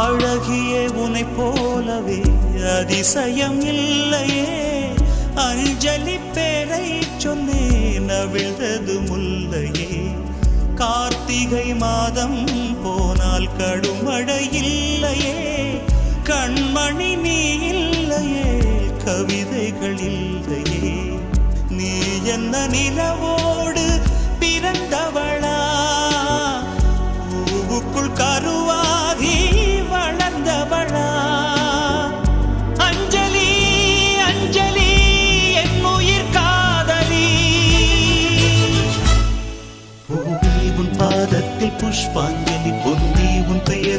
அழகிய உனை போலவே அதிசயம் இல்லையே. அஞ்சலி பேரை சொன்னேன் அவிழ்ந்தது முல்லையே. கார்த்திகை மாதம் போனால் கடுமழை இல்லையே. கண்மணி நீ இல்லையே, கவிதைகள் இல்லையே. நீ என்ன நிலவோடு பிறந்தவளா, பூவுக்குள் கருவாகி வளர்ந்தவளா? அஞ்சலி அஞ்சலி என் உயிர் காதலி. பூவி உன் பாதத்தில் புஷ்பாஞ்சலி பொந்தி உன் பெயர்